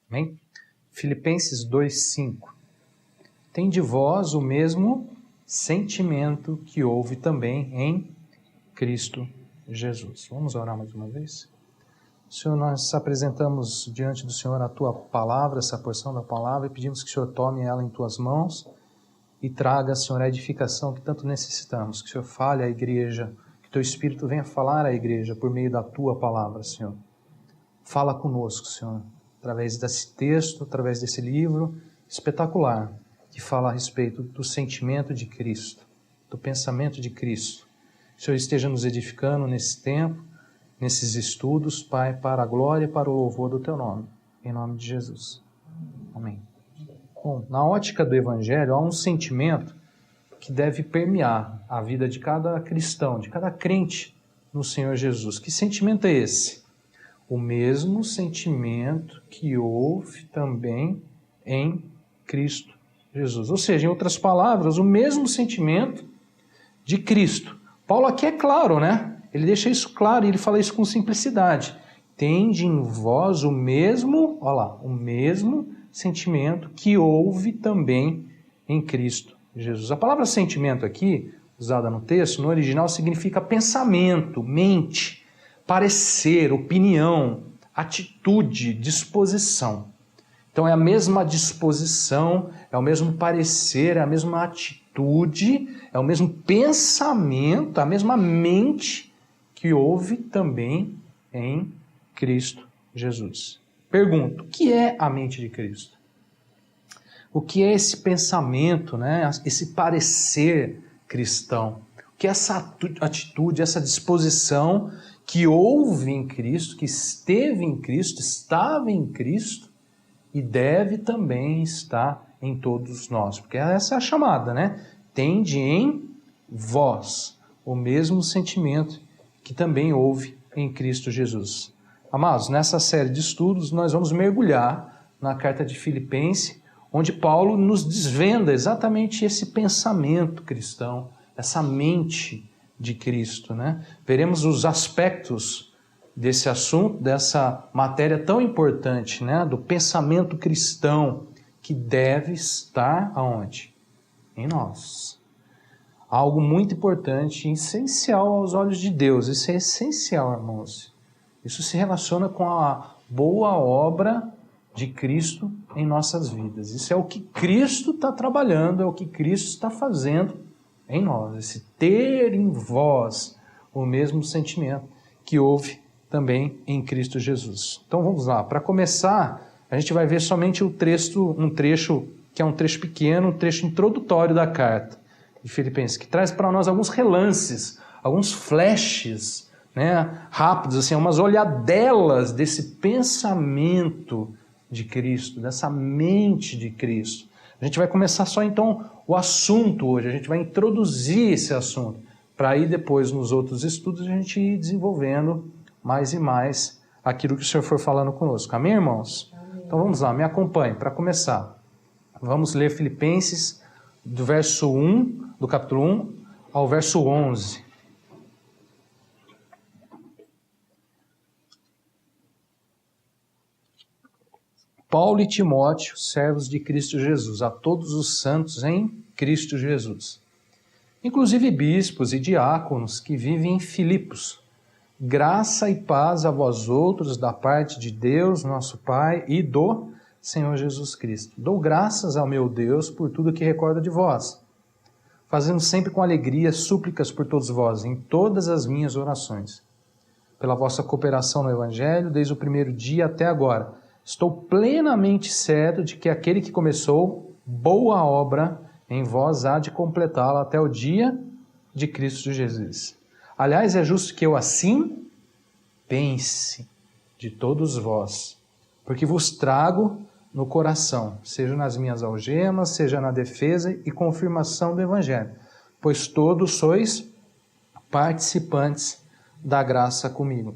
Amém? Filipenses 2:5. Tende vós o mesmo sentimento que houve também em Cristo Jesus. Vamos orar mais uma vez? Senhor, nós apresentamos diante do Senhor a Tua palavra, essa porção da palavra, e pedimos que o Senhor tome ela em Tuas mãos e traga, Senhor, a edificação que tanto necessitamos. Que o Senhor fale à igreja, que Teu Espírito venha falar à igreja por meio da Tua palavra, Senhor. Fala conosco, Senhor, através desse texto, através desse livro espetacular, que fala a respeito do sentimento de Cristo, do pensamento de Cristo. Que o Senhor esteja nos edificando nesse tempo, nesses estudos, Pai, para a glória e para o louvor do Teu nome. Em nome de Jesus. Amém. Bom, na ótica do Evangelho, há um sentimento que deve permear a vida de cada cristão, de cada crente no Senhor Jesus. Que sentimento é esse? O mesmo sentimento que houve também em Cristo Jesus. Ou seja, em outras palavras, o mesmo sentimento de Cristo. Paulo aqui é claro, né? Ele deixa isso claro e ele fala isso com simplicidade. Tende em vós o mesmo, olha lá, o mesmo sentimento que houve também em Cristo Jesus. A palavra sentimento aqui, usada no texto, no original significa pensamento, mente, parecer, opinião, atitude, disposição. Então é a mesma disposição, é o mesmo parecer, é a mesma atitude, é o mesmo pensamento, a mesma mente que houve também em Cristo Jesus. Pergunto, o que é a mente de Cristo? O que é esse pensamento, né? Esse parecer cristão? O que é essa atitude, essa disposição que houve em Cristo, que esteve em Cristo, estava em Cristo e deve também estar em todos nós? Porque essa é a chamada, né? Tende em vós o mesmo sentimento que também houve em Cristo Jesus. Amados, nessa série de estudos nós vamos mergulhar na carta de Filipenses, onde Paulo nos desvenda exatamente esse pensamento cristão, essa mente de Cristo, né? Veremos os aspectos desse assunto, dessa matéria tão importante, né? Do pensamento cristão, que deve estar aonde? Em nós. Algo muito importante, essencial aos olhos de Deus. Isso é essencial, irmãos. Isso se relaciona com a boa obra de Cristo em nossas vidas. Isso é o que Cristo está trabalhando, é o que Cristo está fazendo em nós. Esse ter em vós o mesmo sentimento que houve também em Cristo Jesus. Então vamos lá. Para começar, a gente vai ver somente um trecho que é um trecho pequeno, um trecho introdutório da carta de Filipenses, que traz para nós alguns relances, alguns flashes, né, rápidos, assim, umas olhadelas desse pensamento de Cristo, dessa mente de Cristo. A gente vai começar só então o assunto hoje, a gente vai introduzir esse assunto, para aí depois nos outros estudos a gente ir desenvolvendo mais e mais aquilo que o Senhor for falando conosco. Amém, irmãos? Amém. Então vamos lá, me acompanhe para começar. Vamos ler Filipenses do verso 1, do capítulo 1 ao verso 11. Paulo e Timóteo, servos de Cristo Jesus, a todos os santos em Cristo Jesus, inclusive bispos e diáconos que vivem em Filipos. Graça e paz a vós outros da parte de Deus, nosso Pai, e do Senhor Jesus Cristo. Dou graças ao meu Deus por tudo que recordo de vós, fazendo sempre com alegria súplicas por todos vós, em todas as minhas orações, pela vossa cooperação no Evangelho, desde o primeiro dia até agora. Estou plenamente certo de que aquele que começou boa obra em vós há de completá-la até o dia de Cristo Jesus. Aliás, é justo que eu assim pense de todos vós, porque vos trago no coração, seja nas minhas algemas, seja na defesa e confirmação do Evangelho, pois todos sois participantes da graça comigo.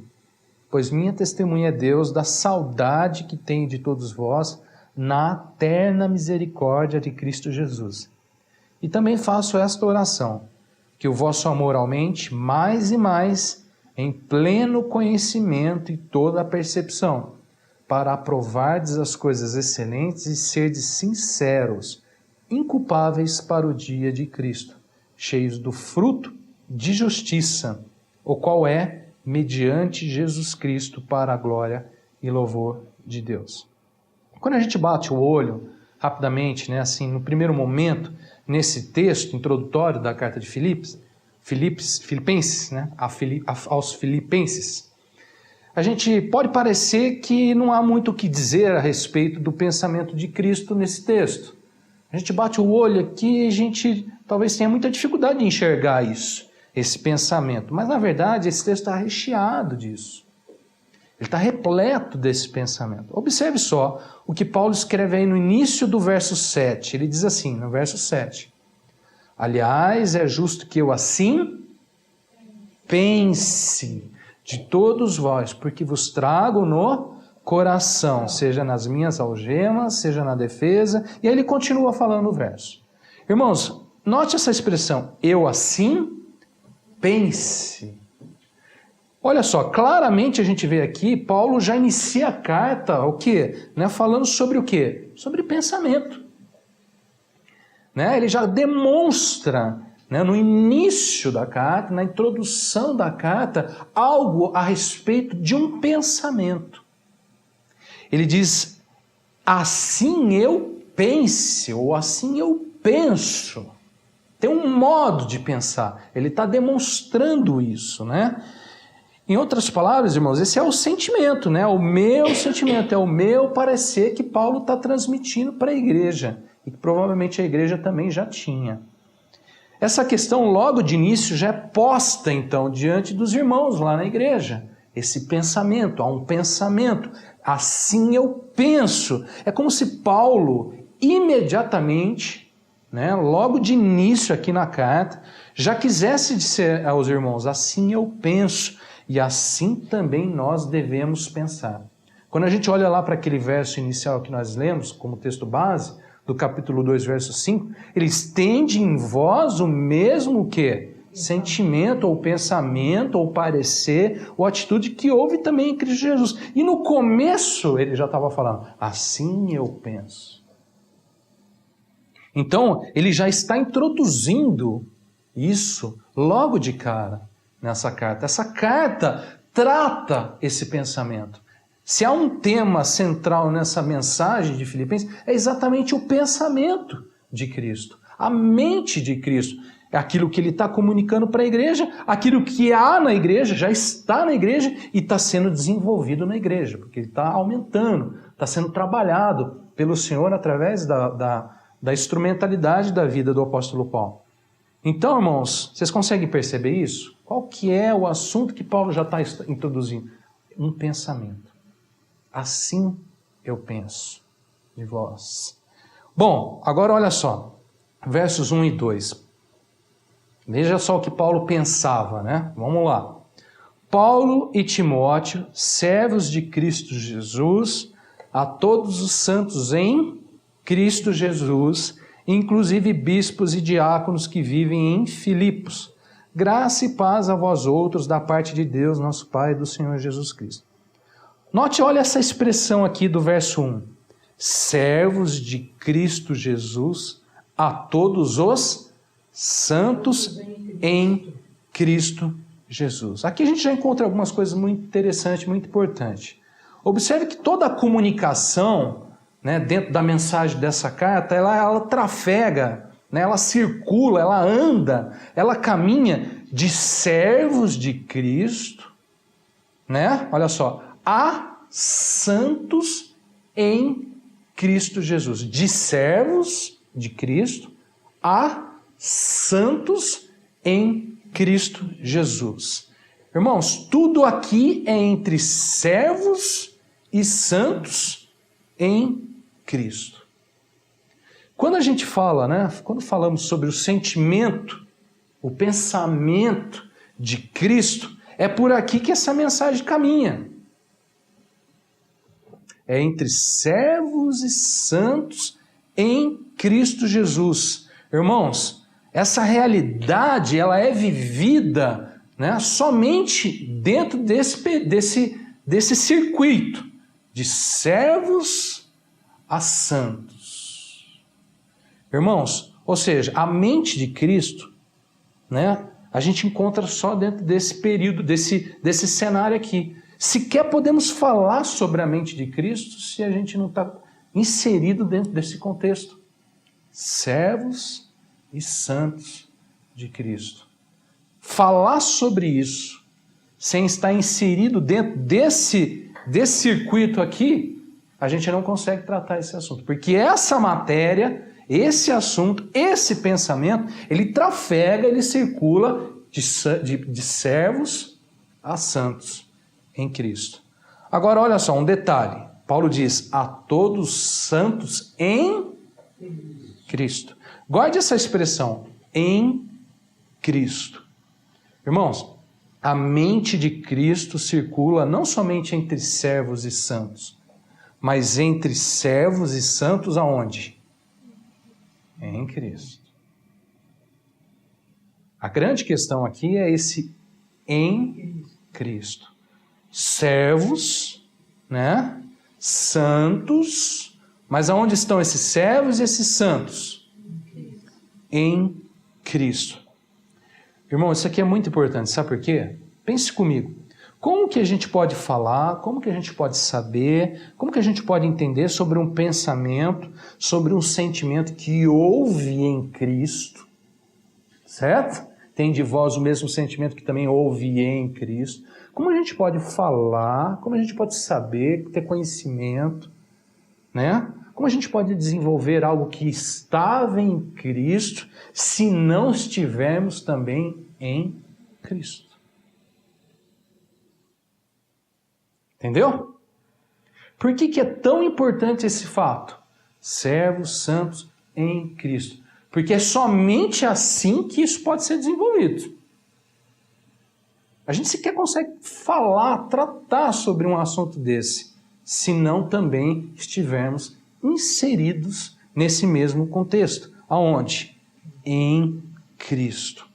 Pois minha testemunha é Deus da saudade que tenho de todos vós na eterna misericórdia de Cristo Jesus. E também faço esta oração, que o vosso amor aumente mais e mais em pleno conhecimento e toda a percepção, para aprovardes as coisas excelentes e serdes sinceros, inculpáveis para o dia de Cristo, cheios do fruto de justiça, o qual é mediante Jesus Cristo para a glória e louvor de Deus. Quando a gente bate o olho rapidamente, né, assim, no primeiro momento, nesse texto introdutório da carta de Filipenses, né, aos Filipenses, a gente pode parecer que não há muito o que dizer a respeito do pensamento de Cristo nesse texto. A gente bate o olho aqui e a gente talvez tenha muita dificuldade de enxergar isso, esse pensamento. Mas, na verdade, esse texto está recheado disso. Ele está repleto desse pensamento. Observe só o que Paulo escreve aí no início do verso 7. Ele diz assim, no verso 7. Aliás, é justo que eu assim pense de todos vós, porque vos trago no coração, seja nas minhas algemas, seja na defesa. E aí ele continua falando o verso. Irmãos, note essa expressão, eu assim pense. Olha só, claramente a gente vê aqui, Paulo já inicia a carta, o quê? Né, falando sobre o quê? Sobre pensamento. Né? Ele já demonstra, né, no início da carta, na introdução da carta, algo a respeito de um pensamento. Ele diz, assim eu pense, ou assim eu penso. Tem um modo de pensar. Ele está demonstrando isso, né? Em outras palavras, irmãos, esse é o sentimento, né? O meu sentimento, é o meu parecer que Paulo está transmitindo para a igreja. E que provavelmente a igreja também já tinha. Essa questão logo de início já é posta então diante dos irmãos lá na igreja. Esse pensamento, há um pensamento. Assim eu penso. É como se Paulo imediatamente, né, logo de início aqui na carta, já quisesse dizer aos irmãos, assim eu penso. E assim também nós devemos pensar. Quando a gente olha lá para aquele verso inicial que nós lemos, como texto base, do capítulo 2, verso 5, ele estende em vós o mesmo que sentimento, ou pensamento, ou parecer, ou atitude que houve também em Cristo Jesus. E no começo ele já estava falando, assim eu penso. Então, ele já está introduzindo isso logo de cara. Nessa carta. Essa carta trata esse pensamento. Se há um tema central nessa mensagem de Filipenses, é exatamente o pensamento de Cristo. A mente de Cristo. É aquilo que ele está comunicando para a igreja, aquilo que há na igreja, já está na igreja e está sendo desenvolvido na igreja, porque ele está aumentando, está sendo trabalhado pelo Senhor através da instrumentalidade da vida do apóstolo Paulo. Então, irmãos, vocês conseguem perceber isso? Qual que é o assunto que Paulo já está introduzindo? Um pensamento. Assim eu penso de vós. Bom, agora olha só, versos 1 e 2. Veja só o que Paulo pensava, né? Vamos lá. Paulo e Timóteo, servos de Cristo Jesus, a todos os santos em Cristo Jesus, inclusive bispos e diáconos que vivem em Filipos. Graça e paz a vós outros da parte de Deus, nosso Pai e do Senhor Jesus Cristo. Note, olha essa expressão aqui do verso 1. Servos de Cristo Jesus a todos os santos em Cristo Jesus. Aqui a gente já encontra algumas coisas muito interessantes, muito importantes. Observe que toda a comunicação, né, dentro da mensagem dessa carta, ela trafega, né, ela circula, ela anda, ela caminha de servos de Cristo, né, olha só, a santos em Cristo Jesus. De servos de Cristo a santos em Cristo Jesus. Irmãos, tudo aqui é entre servos e santos em Cristo. Quando a gente fala, né, quando falamos sobre o sentimento, o pensamento de Cristo, é por aqui que essa mensagem caminha. É entre servos e santos em Cristo Jesus. Irmãos, essa realidade ela é vivida, né, somente dentro desse circuito, de servos a santos. Irmãos, ou seja, a mente de Cristo, né, a gente encontra só dentro desse período, desse cenário aqui. Sequer podemos falar sobre a mente de Cristo se a gente não está inserido dentro desse contexto. Servos e santos de Cristo. Falar sobre isso, sem estar inserido dentro desse circuito aqui, a gente não consegue tratar esse assunto. Porque essa matéria, esse assunto, esse pensamento, ele trafega, ele circula de servos a santos em Cristo. Agora, olha só, um detalhe. Paulo diz, a todos santos em Cristo. Guarde essa expressão, em Cristo. Irmãos, a mente de Cristo circula não somente entre servos e santos, mas entre servos e santos aonde? Em Cristo. A grande questão aqui é esse em Cristo. Servos, né? Santos, mas aonde estão esses servos e esses santos? Em Cristo. Irmão, isso aqui é muito importante, sabe por quê? Pense comigo. Como que a gente pode falar, como que a gente pode saber, como que a gente pode entender sobre um pensamento, sobre um sentimento que houve em Cristo, certo? Tem de vós o mesmo sentimento que também houve em Cristo. Como a gente pode falar, como a gente pode saber, ter conhecimento, né? Como a gente pode desenvolver algo que estava em Cristo se não estivermos também em Cristo? Entendeu? Por que é tão importante esse fato? Servos santos em Cristo. Porque é somente assim que isso pode ser desenvolvido. A gente sequer consegue falar, tratar sobre um assunto desse, se não também estivermos inseridos nesse mesmo contexto. Aonde? Em Cristo.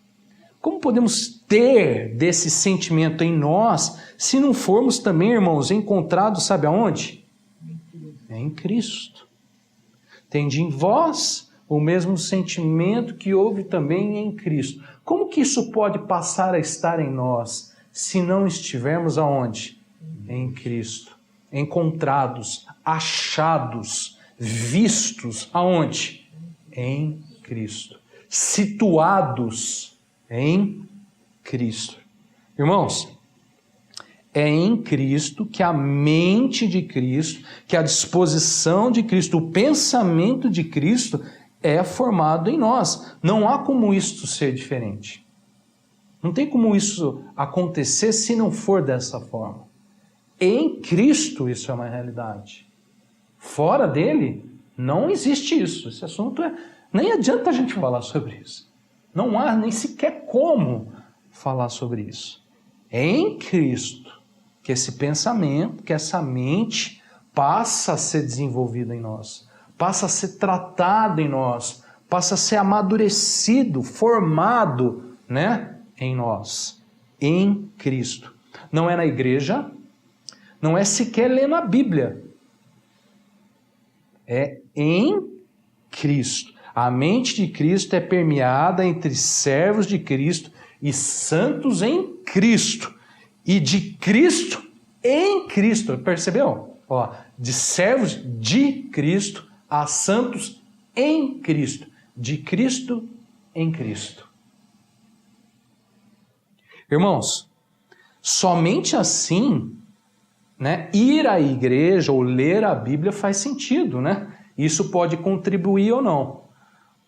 Como podemos ter desse sentimento em nós, se não formos também, irmãos, encontrados, sabe aonde? Em Cristo. Tende em vós o mesmo sentimento que houve também em Cristo. Como que isso pode passar a estar em nós, se não estivermos aonde? Em Cristo. Encontrados, achados, vistos, aonde? Em Cristo. Situados em Cristo. Irmãos, é em Cristo que a mente de Cristo, que a disposição de Cristo, o pensamento de Cristo é formado em nós. Não há como isso ser diferente. Não tem como isso acontecer se não for dessa forma. Em Cristo isso é uma realidade. Fora dele, não existe isso. Esse assunto nem adianta a gente falar sobre isso. Não há nem sequer como falar sobre isso. É em Cristo que esse pensamento, que essa mente passa a ser desenvolvida em nós, passa a ser tratado em nós, passa a ser amadurecido, formado, né, em nós. Em Cristo. Não é na igreja, não é sequer lendo a Bíblia. É em Cristo. A mente de Cristo é permeada entre servos de Cristo e santos em Cristo. E de Cristo em Cristo. Percebeu? Ó, de servos de Cristo a santos em Cristo. De Cristo em Cristo. Irmãos, somente assim, né, ir à igreja ou ler a Bíblia faz sentido, né? Isso pode contribuir ou não.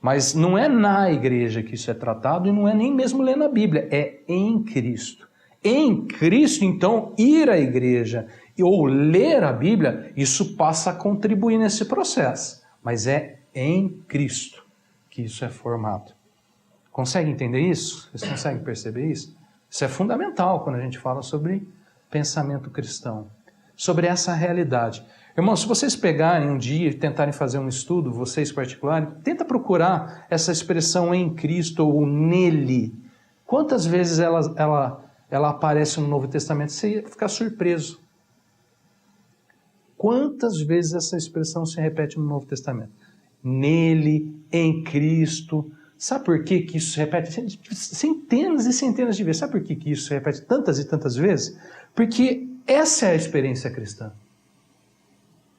Mas não é na igreja que isso é tratado e não é nem mesmo lendo a Bíblia, é em Cristo. Em Cristo, então, ir à igreja ou ler a Bíblia, isso passa a contribuir nesse processo. Mas é em Cristo que isso é formado. Consegue entender isso? Vocês conseguem perceber isso? Isso é fundamental quando a gente fala sobre pensamento cristão, sobre essa realidade. Irmãos, se vocês pegarem um dia e tentarem fazer um estudo, vocês particulares, tenta procurar essa expressão em Cristo ou nele. Quantas vezes ela aparece no Novo Testamento? Você ia ficar surpreso. Quantas vezes essa expressão se repete no Novo Testamento? Nele, em Cristo. Sabe por que isso se repete centenas e centenas de vezes? Sabe por que isso se repete tantas e tantas vezes? Porque essa é a experiência cristã.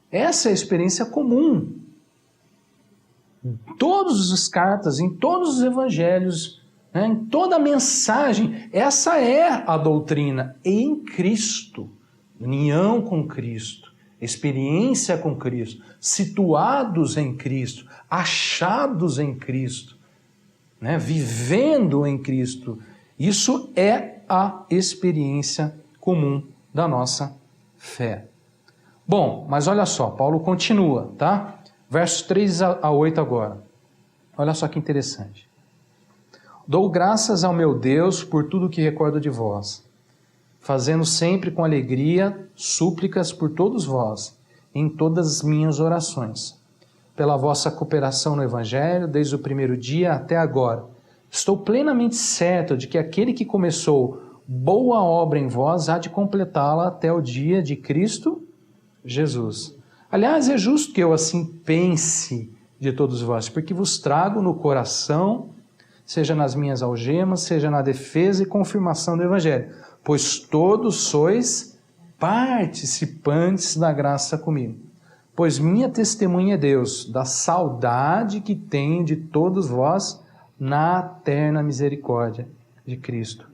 Essa é a experiência comum. Em todas as cartas, em todos os evangelhos, né, em toda a mensagem, essa é a doutrina em Cristo. União com Cristo, experiência com Cristo, situados em Cristo, achados em Cristo, né, vivendo em Cristo. Isso é a experiência comum da nossa fé. Bom, mas olha só, Paulo continua, tá? Versos 3 a 8 agora. Olha só que interessante. Dou graças ao meu Deus por tudo que recordo de vós, fazendo sempre com alegria súplicas por todos vós, em todas as minhas orações, pela vossa cooperação no Evangelho, desde o primeiro dia até agora. Estou plenamente certo de que aquele que começou boa obra em vós há de completá-la até o dia de Cristo Jesus. Aliás, é justo que eu assim pense de todos vós, porque vos trago no coração, seja nas minhas algemas, seja na defesa e confirmação do Evangelho, pois todos sois participantes da graça comigo. Pois minha testemunha é Deus, da saudade que tenho de todos vós na eterna misericórdia de Cristo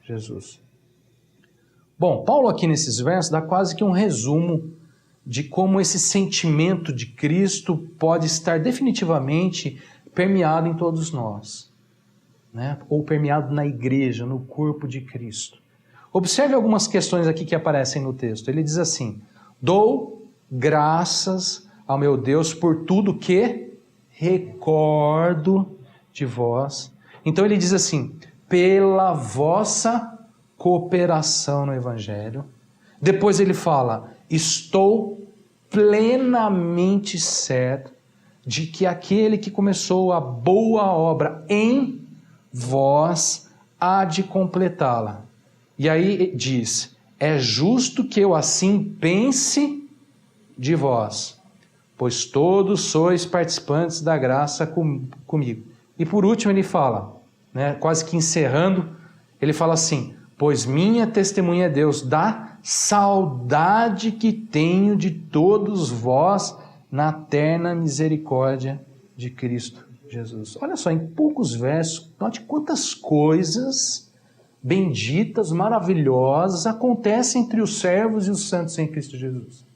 Jesus. Bom, Paulo aqui nesses versos dá quase que um resumo de como esse sentimento de Cristo pode estar definitivamente permeado em todos nós, né? Ou permeado na igreja, no corpo de Cristo. Observe algumas questões aqui que aparecem no texto. Ele diz assim: dou graças ao meu Deus por tudo que recordo de vós. Então ele diz assim: pela vossa cooperação no Evangelho. Depois ele fala: estou plenamente certo de que aquele que começou a boa obra em vós há de completá-la. E aí diz: é justo que eu assim pense de vós, pois todos sois participantes da graça comigo. E por último ele fala, né, quase que encerrando, ele fala assim: pois minha testemunha é Deus, da saudade que tenho de todos vós na eterna misericórdia de Cristo Jesus. Olha só, em poucos versos, note quantas coisas benditas, maravilhosas acontecem entre os servos e os santos em Cristo Jesus.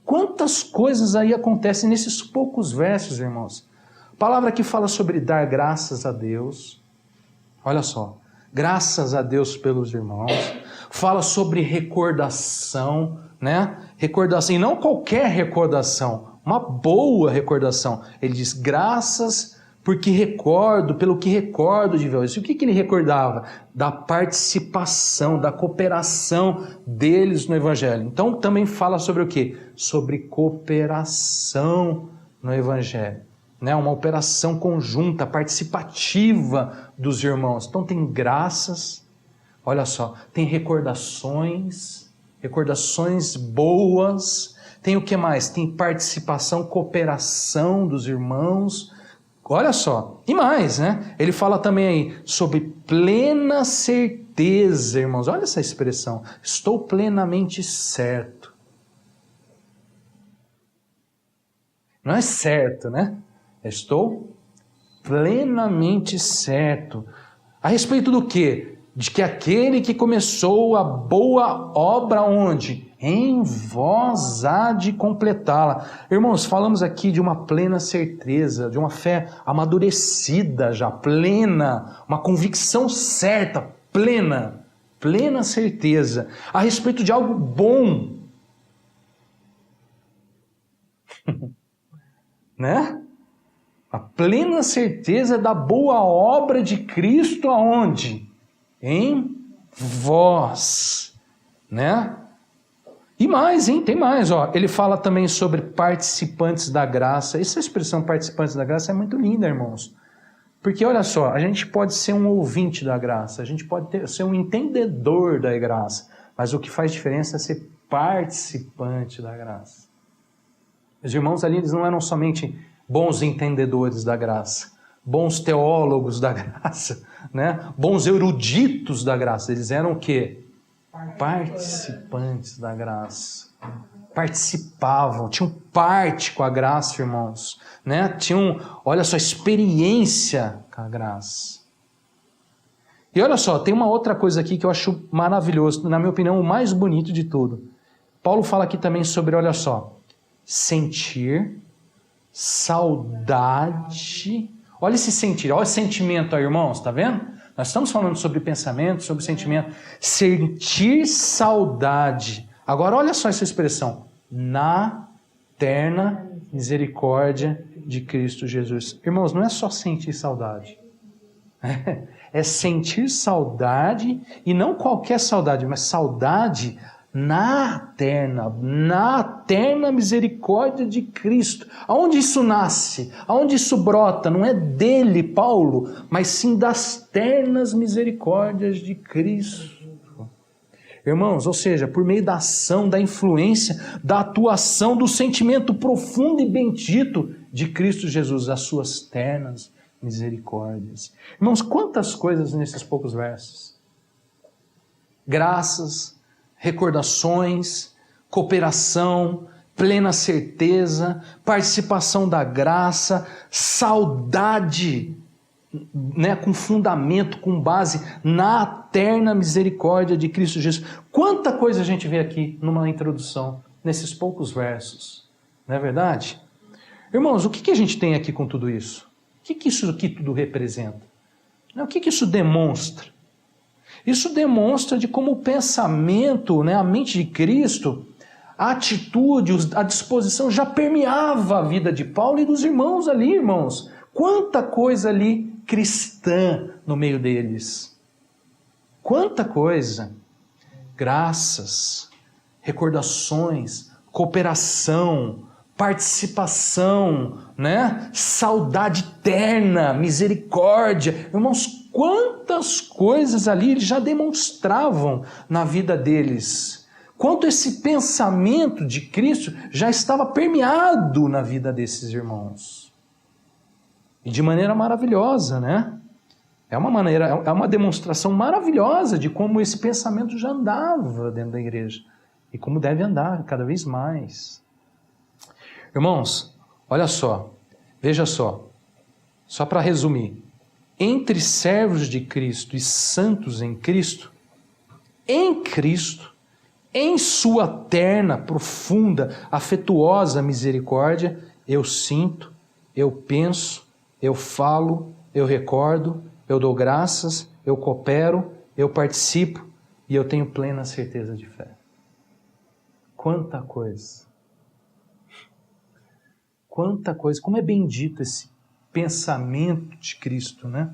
Quantas coisas aí acontecem nesses poucos versos, irmãos. Palavra que fala sobre dar graças a Deus. Olha só, graças a Deus pelos irmãos. Fala sobre recordação, né? Recordação, e não qualquer recordação, uma boa recordação. Ele diz: graças porque recordo, pelo que recordo de vós. E o que ele recordava? Da participação, da cooperação deles no Evangelho. Então também fala sobre o quê? Sobre cooperação no Evangelho. Né? Uma operação conjunta, participativa dos irmãos. Então tem graças, olha só, tem recordações boas, tem o que mais? Tem participação, cooperação dos irmãos. Olha só, e mais, né? Ele fala também aí sobre plena certeza, irmãos. Olha essa expressão, estou plenamente certo. Não é certo, né? Estou plenamente certo. A respeito do quê? De que aquele que começou a boa obra onde? Em vós há de completá-la. Irmãos, falamos aqui de uma plena certeza, de uma fé amadurecida já, plena, uma convicção certa, plena certeza, a respeito de algo bom. Né? A plena certeza da boa obra de Cristo aonde? Em vós, né? E mais, hein? Tem mais, ó. Ele fala também sobre participantes da graça. Essa expressão participantes da graça é muito linda, irmãos. Porque olha só, a gente pode ser um ouvinte da graça, a gente pode ser um entendedor da graça, mas o que faz diferença é ser participante da graça. Os irmãos ali, eles não eram somente bons entendedores da graça, bons teólogos da graça, né? Bons eruditos da graça. Eles eram o quê? Participantes da graça. Participavam, tinham parte com a graça, irmãos, né? Tinham, olha só, experiência com a graça. E olha só, tem uma outra coisa aqui que eu acho maravilhoso, na minha opinião, o mais bonito de tudo. Paulo fala aqui também sobre, olha só, sentir, saudade. Olha esse sentir, olha esse sentimento aí, irmãos, tá vendo? Nós estamos falando sobre pensamento, sobre sentimento. Sentir saudade. Agora olha só essa expressão. Na eterna misericórdia de Cristo Jesus. Irmãos, não é só sentir saudade. É sentir saudade, e não qualquer saudade, mas saudade na eterna misericórdia de Cristo. Aonde isso nasce? Aonde isso brota? Não é dele, Paulo, mas sim das ternas misericórdias de Cristo. Irmãos, ou seja, por meio da ação, da influência, da atuação, do sentimento profundo e bendito de Cristo Jesus, as suas ternas misericórdias. Irmãos, quantas coisas nesses poucos versos. Graças, recordações, cooperação, plena certeza, participação da graça, saudade, né, com fundamento, com base na eterna misericórdia de Cristo Jesus. Quanta coisa a gente vê aqui numa introdução, nesses poucos versos. Não é verdade? Irmãos, o que a gente tem aqui com tudo isso? O que isso aqui tudo representa? O que isso demonstra? Isso demonstra de como o pensamento, né, a mente de Cristo, a atitude, a disposição já permeava a vida de Paulo e dos irmãos ali, irmãos. Quanta coisa ali cristã no meio deles. Quanta coisa. Graças, recordações, cooperação, participação, né? Saudade eterna, misericórdia. Irmãos, quantas coisas ali eles já demonstravam na vida deles. Quanto esse pensamento de Cristo já estava permeado na vida desses irmãos. E de maneira maravilhosa, né? É uma demonstração maravilhosa de como esse pensamento já andava dentro da igreja. E como deve andar cada vez mais. Irmãos, olha só, veja só para resumir. Entre servos de Cristo e santos em Cristo, em sua terna, profunda, afetuosa misericórdia, eu sinto, eu penso, eu falo, eu recordo, eu dou graças, eu coopero, eu participo e eu tenho plena certeza de fé. Quanta coisa! Quanta coisa! Como é bendito esse pensamento de Cristo, né?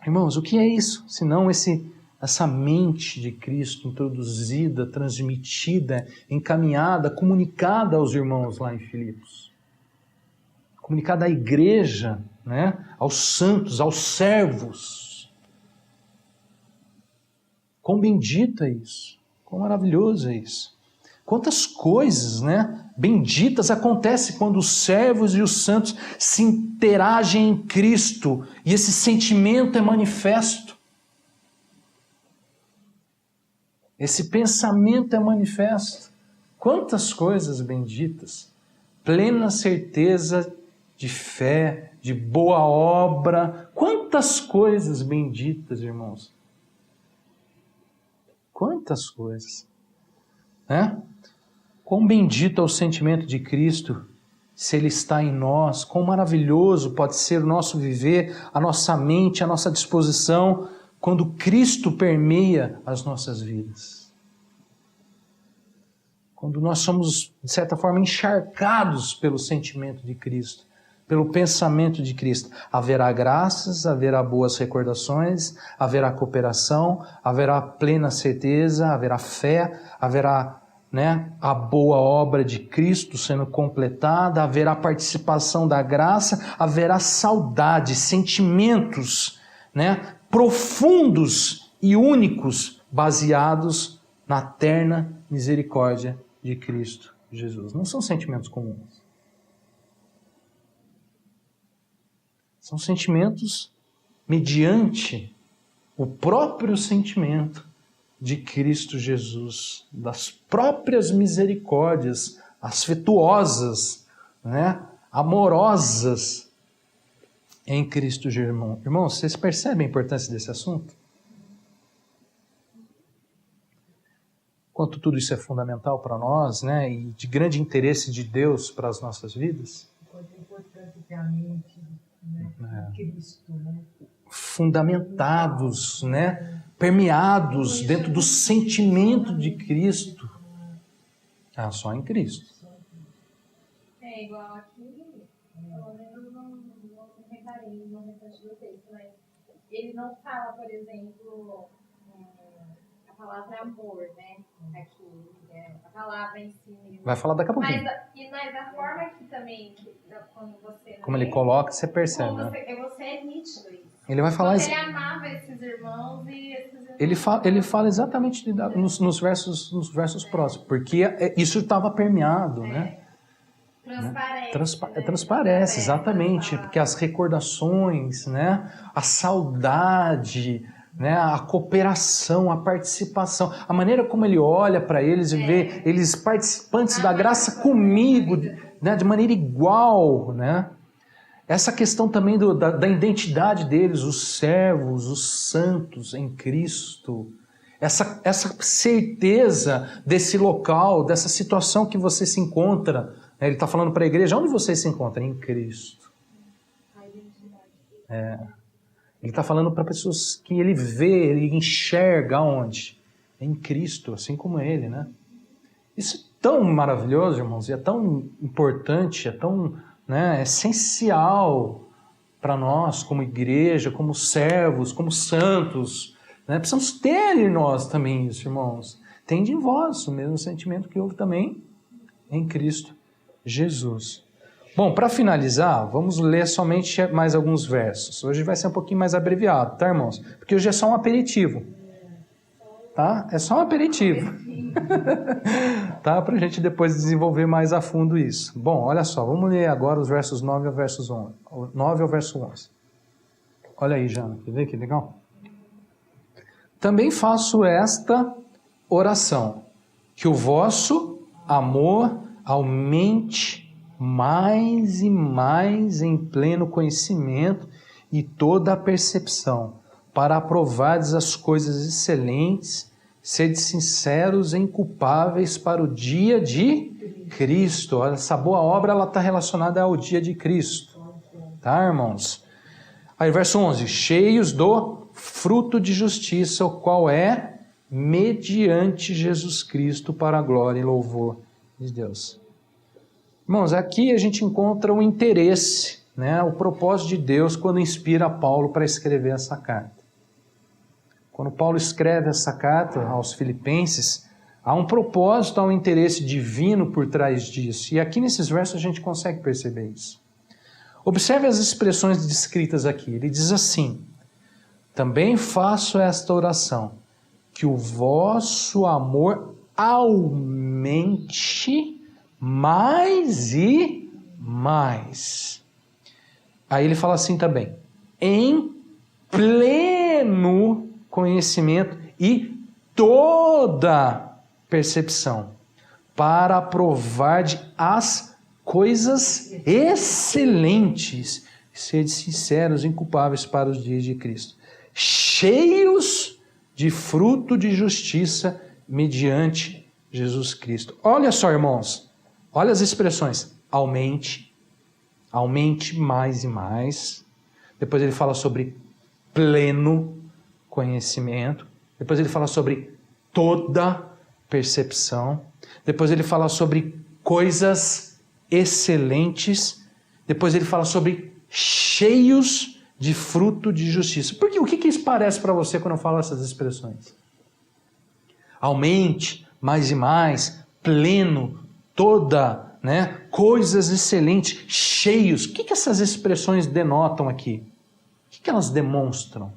Irmãos, o que é isso? Senão essa mente de Cristo introduzida, transmitida, encaminhada, comunicada aos irmãos lá em Filipos. Comunicada à igreja, né? Aos santos, aos servos. Quão bendito é isso! Quão maravilhoso é isso! Quantas coisas, né, benditas acontecem quando os servos e os santos se interagem em Cristo e esse sentimento é manifesto. Esse pensamento é manifesto. Quantas coisas benditas. Plena certeza de fé, de boa obra. Quantas coisas benditas, irmãos. Quantas coisas. Né? Quão bendito é o sentimento de Cristo, se Ele está em nós. Quão maravilhoso pode ser o nosso viver, a nossa mente, a nossa disposição, quando Cristo permeia as nossas vidas. Quando nós somos, de certa forma, encharcados pelo sentimento de Cristo, pelo pensamento de Cristo. Haverá graças, haverá boas recordações, haverá cooperação, haverá plena certeza, haverá fé, haverá, né, a boa obra de Cristo sendo completada, haverá participação da graça, haverá saudade, sentimentos, né, profundos e únicos, baseados na terna misericórdia de Cristo Jesus. Não são sentimentos comuns. São sentimentos mediante o próprio sentimento de Cristo Jesus, das próprias misericórdias afetuosas, né, amorosas em Cristo Jesus. Irmãos, vocês percebem a importância desse assunto? Quanto tudo isso é fundamental para nós, né, e de grande interesse de Deus para as nossas vidas? Quanto é importante ter a mente, né, de Cristo, né? Fundamentados, né, permeados dentro do sentimento de Cristo. Ah, só em Cristo. É igual aqui, pelo menos não reparei no restante do texto, mas ele não fala, por exemplo, a palavra amor, né? Aqui, a palavra em si. Vai falar daqui a pouquinho. Mas a forma que também, quando você... Como ele coloca, você percebe, como né? você é nítido isso. Ele vai falar... Ele amava esses irmãos e esses irmãos... Ele fala exatamente nos versos próximos, porque isso estava permeado, né? Transparece, exatamente, porque as recordações, né? A saudade, né? A cooperação, a participação, a maneira como ele olha para eles e vê eles participantes da graça comigo, né? De maneira igual, né? Essa questão também da identidade deles, os servos, os santos em Cristo. Essa certeza desse local, dessa situação que você se encontra. Ele está falando para a igreja, onde você se encontra? Em Cristo. Ele está falando para pessoas que ele vê, ele enxerga onde? Em Cristo, assim como ele, né? Isso é tão maravilhoso, irmãos, e é tão importante, é tão... né, essencial para nós como igreja, como servos, como santos, né? Precisamos ter em nós também isso, irmãos. Tende em vós o mesmo sentimento que houve também em Cristo Jesus. Bom, para finalizar, vamos ler somente mais alguns versos. Hoje vai ser um pouquinho mais abreviado, tá, irmãos? Porque hoje é só um aperitivo. Tá? É só um aperitivo. Tá? Para a gente depois desenvolver mais a fundo isso. Bom, olha só, vamos ler agora os versos 9 ao verso 11. 9 ao verso 11. Olha aí, Jana, quer ver que legal? Também faço esta oração, que o vosso amor aumente mais e mais em pleno conhecimento e toda a percepção, para aprovardes as coisas excelentes, sede sinceros e inculpáveis para o dia de Cristo. Essa boa obra está relacionada ao dia de Cristo. Tá, irmãos? Aí, verso 11. Cheios do fruto de justiça, o qual é mediante Jesus Cristo para a glória e louvor de Deus. Irmãos, aqui a gente encontra o interesse, né, o propósito de Deus quando inspira Paulo para escrever essa carta. Quando Paulo escreve essa carta aos Filipenses, há um propósito, há um interesse divino por trás disso. E aqui nesses versos a gente consegue perceber isso. Observe as expressões descritas aqui. Ele diz assim: também faço esta oração, que o vosso amor aumente mais e mais. Aí ele fala assim também: em pleno conhecimento e toda percepção, para provar de as coisas excelentes, sede sinceros e inculpáveis para os dias de Cristo, cheios de fruto de justiça mediante Jesus Cristo. Olha só, irmãos, olha as expressões: aumente, aumente mais e mais. Depois ele fala sobre pleno conhecimento. Depois ele fala sobre toda percepção. Depois ele fala sobre coisas excelentes. Depois ele fala sobre cheios de fruto de justiça. Porque o que isso parece para você quando eu falo essas expressões? Aumente, mais e mais, pleno, toda, né? Coisas excelentes, cheios. O que essas expressões denotam aqui? O que elas demonstram?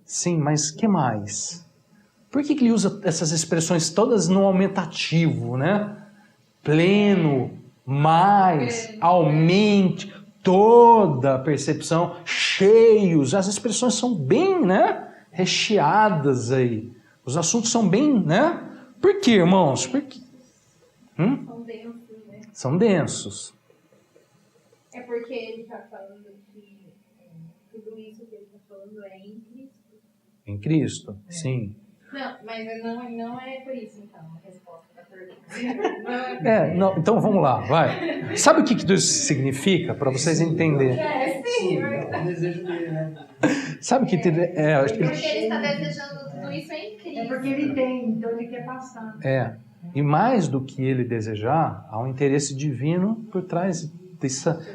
Sim, mas que mais? Por que ele usa essas expressões todas no aumentativo, né? Pleno, mais, aumente, toda a percepção, cheios. As expressões são bem, né, recheadas aí. Os assuntos são bem, né? Por quê, irmãos? Por quê? São densos, né? São densos. É porque ele está falando que tudo isso que ele está falando é em Cristo. Em Cristo, sim. Não, mas não é por isso, então, a resposta da pergunta. Não, então vamos lá, vai. Sabe o que isso significa, para vocês entenderem? Sim. É o desejo dele, né? Sabe o que... Porque ele está desejando tudo isso em Cristo. É porque ele tem, então ele quer passar. E mais do que ele desejar, há um interesse divino por trás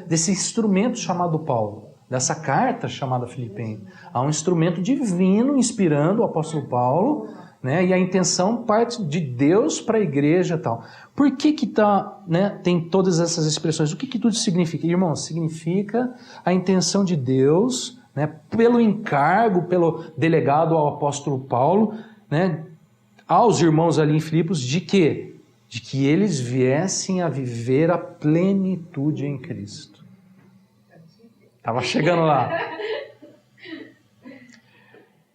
desse instrumento chamado Paulo, dessa carta chamada Filipenses. Há um instrumento divino inspirando o apóstolo Paulo, né? E a intenção parte de Deus para a igreja e tal. Por que tem todas essas expressões? O que tudo significa? Irmãos, significa a intenção de Deus, né, pelo encargo, pelo delegado ao apóstolo Paulo, né, aos irmãos ali em Filipos, de quê? De que eles viessem a viver a plenitude em Cristo. Estava chegando lá.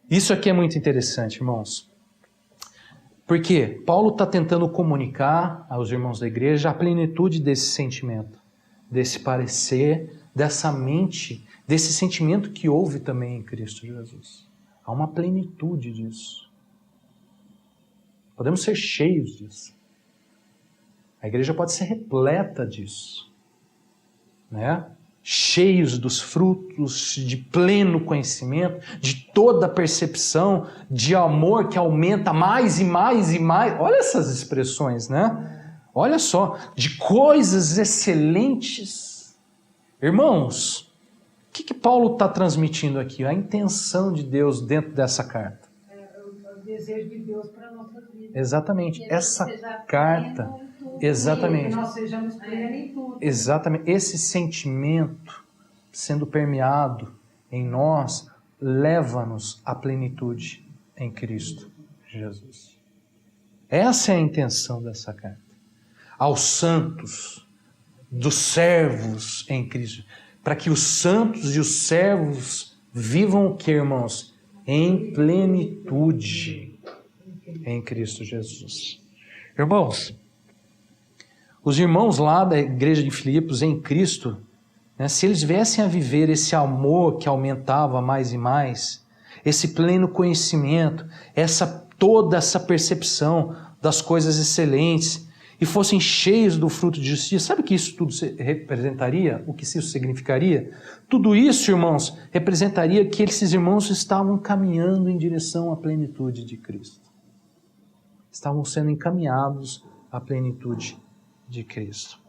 Isso aqui é muito interessante, irmãos. Porque Paulo está tentando comunicar aos irmãos da igreja a plenitude desse sentimento, desse parecer, dessa mente, desse sentimento que houve também em Cristo Jesus. Há uma plenitude disso. Podemos ser cheios disso. A igreja pode ser repleta disso, né? Cheios dos frutos de pleno conhecimento, de toda a percepção, de amor que aumenta mais e mais e mais. Olha essas expressões, né? Olha só, de coisas excelentes. Irmãos, o que Paulo está transmitindo aqui? A intenção de Deus dentro dessa carta. O desejo de Deus para a nossa vida. Exatamente. Essa carta... Exatamente. Que nós sejamos plenos em tudo. Exatamente. Esse sentimento sendo permeado em nós leva-nos à plenitude em Cristo Jesus. Essa é a intenção dessa carta. Aos santos, dos servos em Cristo. Para que os santos e os servos vivam o que, irmãos? Em plenitude em Cristo Jesus. Irmãos, os irmãos lá da igreja de Filipos em Cristo, né, se eles viessem a viver esse amor que aumentava mais e mais, esse pleno conhecimento, toda essa percepção das coisas excelentes, e fossem cheios do fruto de justiça, sabe o que isso tudo representaria? O que isso significaria? Tudo isso, irmãos, representaria que esses irmãos estavam caminhando em direção à plenitude de Cristo. Estavam sendo encaminhados à plenitude de Cristo.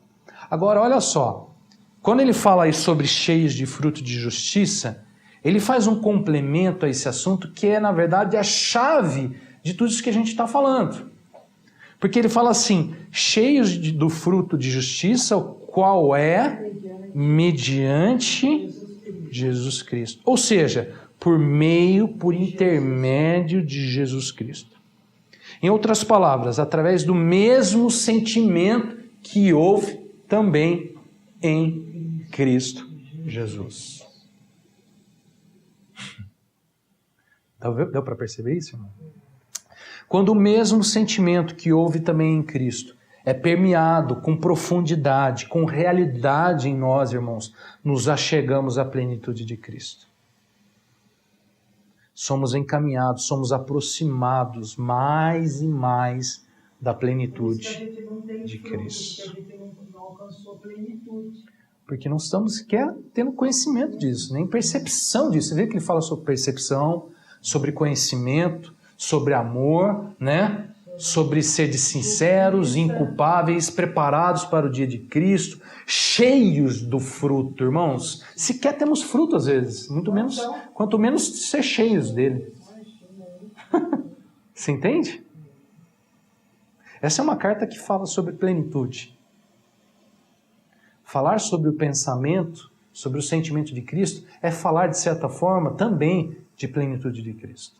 Agora, olha só, quando ele fala aí sobre cheios de fruto de justiça, ele faz um complemento a esse assunto que é, na verdade, a chave de tudo isso que a gente está falando. Porque ele fala assim, cheios do fruto de justiça, o qual é mediante Jesus Cristo. Ou seja, por intermédio de Jesus Cristo. Em outras palavras, através do mesmo sentimento que houve também em Cristo Jesus. Deu para perceber isso, irmão? Quando o mesmo sentimento que houve também em Cristo é permeado com profundidade, com realidade em nós, irmãos, nos achegamos à plenitude de Cristo. Somos encaminhados, somos aproximados mais e mais da plenitude de Cristo. Porque a gente não alcançou plenitude. Porque não estamos sequer tendo conhecimento disso, nem percepção disso. Você vê que ele fala sobre percepção, sobre conhecimento, sobre amor, né? Sobre ser sinceros, inculpáveis, preparados para o dia de Cristo, cheios do fruto, irmãos. Sequer temos fruto às vezes, muito menos, quanto menos ser cheios dele. Você entende? Essa é uma carta que fala sobre plenitude. Falar sobre o pensamento, sobre o sentimento de Cristo, é falar, de certa forma, também de plenitude de Cristo.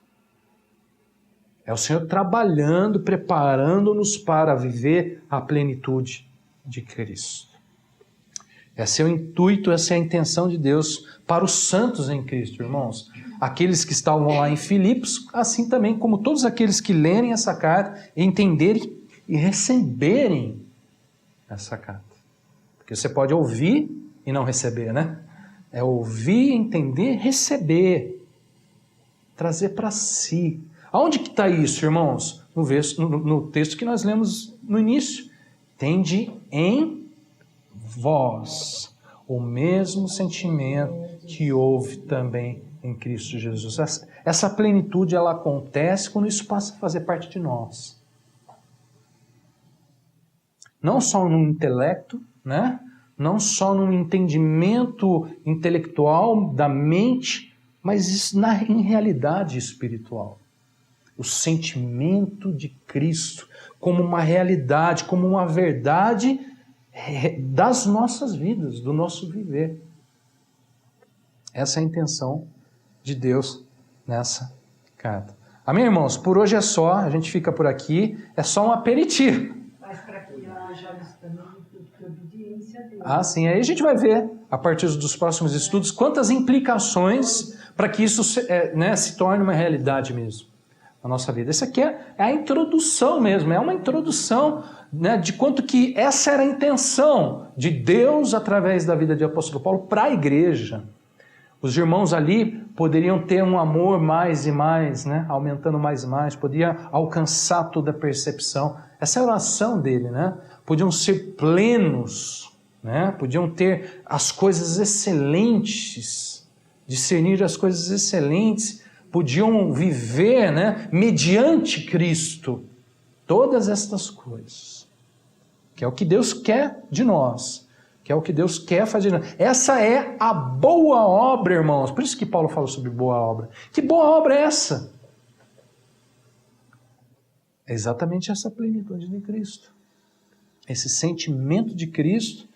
É o Senhor trabalhando, preparando-nos para viver a plenitude de Cristo. Esse é o intuito, essa é a intenção de Deus para os santos em Cristo, irmãos. Aqueles que estavam lá em Filipos, assim também como todos aqueles que lerem essa carta, entenderem e receberem essa carta. Porque você pode ouvir e não receber, né? É ouvir, entender, receber. Trazer para si. Aonde que está isso, irmãos? No texto que nós lemos no início. Tende em vós o mesmo sentimento que houve também em Cristo Jesus. Essa plenitude, ela acontece quando isso passa a fazer parte de nós. Não só no intelecto, né? Não só no entendimento intelectual da mente, mas isso em realidade espiritual. O sentimento de Cristo como uma realidade, como uma verdade das nossas vidas, do nosso viver. Essa é a intenção de Deus nessa carta. Amém, irmãos? Por hoje é só, a gente fica por aqui, é só um aperitivo. Mas para que haja também de obediência a Deus. Ah, sim, aí a gente vai ver, a partir dos próximos estudos, quantas implicações para que isso se torne uma realidade mesmo na nossa vida. Essa aqui é a introdução mesmo, é uma introdução, né, de quanto que essa era a intenção de Deus através da vida de apóstolo Paulo para a igreja. Os irmãos ali poderiam ter um amor mais e mais, né, aumentando mais e mais, podia alcançar toda a percepção. Essa é a oração dele, né? Podiam ser plenos, né? Podiam ter as coisas excelentes, discernir as coisas excelentes, podiam viver, né, mediante Cristo, todas estas coisas, que é o que Deus quer de nós, que é o que Deus quer fazer de nós. Essa é a boa obra, irmãos. Por isso que Paulo fala sobre boa obra. Que boa obra é essa? É exatamente essa plenitude de Cristo. Esse sentimento de Cristo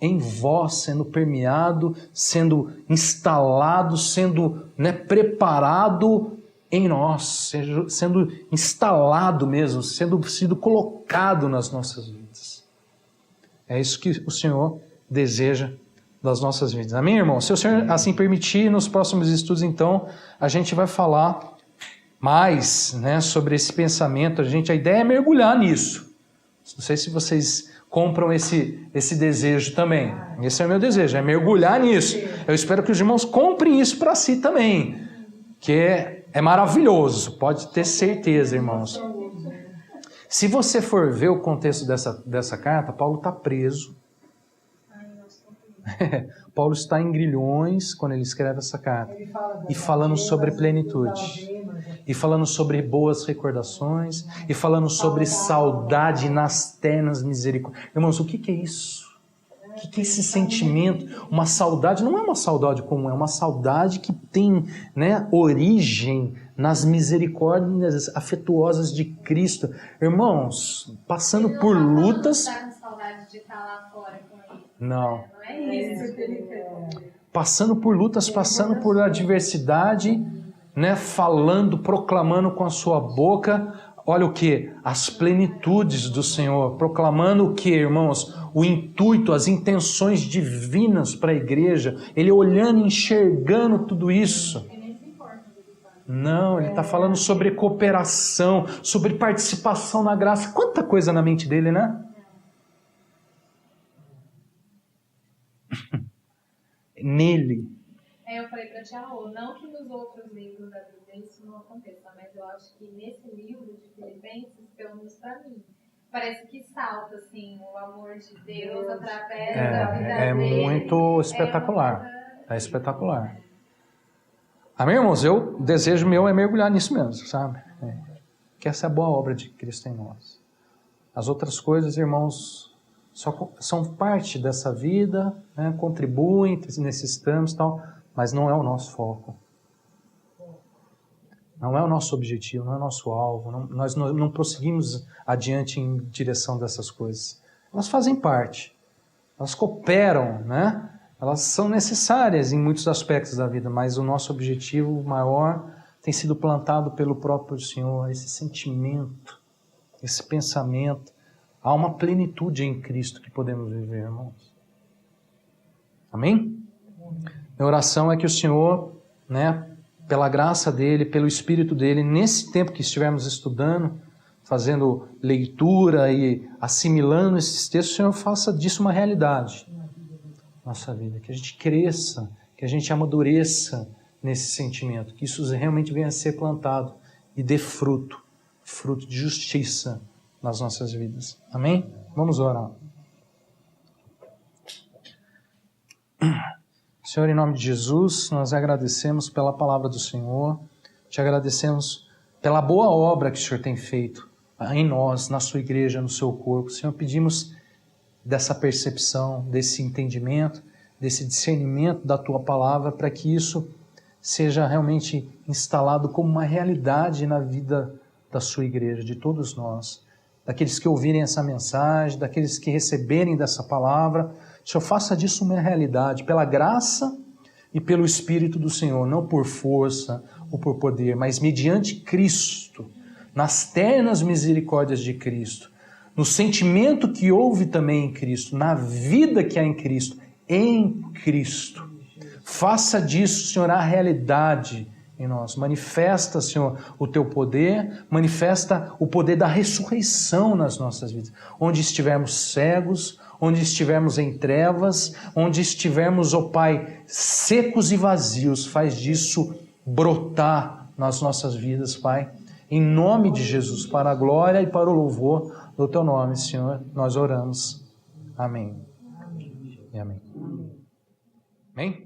em vós, sendo permeado, sendo instalado, sendo, né, preparado em nós, sendo instalado mesmo, sido colocado nas nossas vidas. É isso que o Senhor deseja das nossas vidas. Amém, irmão? Se o Senhor assim permitir, nos próximos estudos, então, a gente vai falar mais, né, sobre esse pensamento. A ideia é mergulhar nisso. Não sei se vocês compram esse desejo também. Esse é o meu desejo, é mergulhar nisso. Eu espero que os irmãos comprem isso para si também, que é maravilhoso, pode ter certeza, irmãos. Se você for ver o contexto dessa carta, Paulo está preso. Paulo está em grilhões quando ele escreve essa carta. E falando sobre plenitude. E falando sobre boas recordações. E falando sobre saudade nas ternas misericórdias. Irmãos, o que é isso? O que é esse sentimento? Uma saudade, não é uma saudade comum, é uma saudade que tem, né, origem nas misericórdias afetuosas de Cristo. Irmãos, passando por lutas... Ele não está com saudade de estar lá fora com ele. Não. Não é isso que ele quer. Passando por lutas, passando por adversidade, né, falando, proclamando com a sua boca, olha o que? As plenitudes do Senhor, proclamando o que, irmãos? O intuito, as intenções divinas para a igreja, ele olhando e enxergando tudo isso. Não, ele está falando sobre cooperação, sobre participação na graça. Quanta coisa na mente dele, né? Nele. Eu falei para a Tia Rô, não que nos outros livros da Bíblia isso não aconteça, mas eu acho que nesse livro de Filipenses, pelo menos para mim, parece que salta assim, o amor de Deus através da vida dele. É muito espetacular. É espetacular. Amém, irmãos? O desejo meu é mergulhar nisso mesmo, sabe? Que essa é a boa obra de Cristo em nós. As outras coisas, irmãos, são parte dessa vida, né? Contribuem, necessitamos e tal, mas não é o nosso foco. Não é o nosso objetivo, não é o nosso alvo. Nós não prosseguimos adiante em direção dessas coisas. Elas fazem parte. Elas cooperam, né? Elas são necessárias em muitos aspectos da vida, mas o nosso objetivo maior tem sido plantado pelo próprio Senhor, esse sentimento, esse pensamento. Há uma plenitude em Cristo que podemos viver, irmãos. Amém? Minha oração é que o Senhor, pela graça dEle, pelo Espírito dEle, nesse tempo que estivermos estudando, fazendo leitura e assimilando esses textos, o Senhor faça disso uma realidade na nossa vida. Que a gente cresça, que a gente amadureça nesse sentimento, que isso realmente venha a ser plantado e dê fruto de justiça nas nossas vidas. Amém? Vamos orar. Senhor, em nome de Jesus, nós agradecemos pela palavra do Senhor, te agradecemos pela boa obra que o Senhor tem feito em nós, na sua igreja, no seu corpo. Senhor, pedimos dessa percepção, desse entendimento, desse discernimento da tua palavra, para que isso seja realmente instalado como uma realidade na vida da sua igreja, de todos nós, daqueles que ouvirem essa mensagem, daqueles que receberem dessa palavra. Senhor, faça disso uma realidade, pela graça e pelo Espírito do Senhor, não por força ou por poder, mas mediante Cristo, nas ternas misericórdias de Cristo, no sentimento que houve também em Cristo, na vida que há em Cristo. Faça disso, Senhor, a realidade em nós. Manifesta, Senhor, o teu poder, manifesta o poder da ressurreição nas nossas vidas. Onde estivermos cegos, onde estivermos em trevas, onde estivermos, ó Pai, secos e vazios, faz disso brotar nas nossas vidas, Pai. Em nome de Jesus, para a glória e para o louvor do teu nome, Senhor, nós oramos. Amém. E amém. Amém?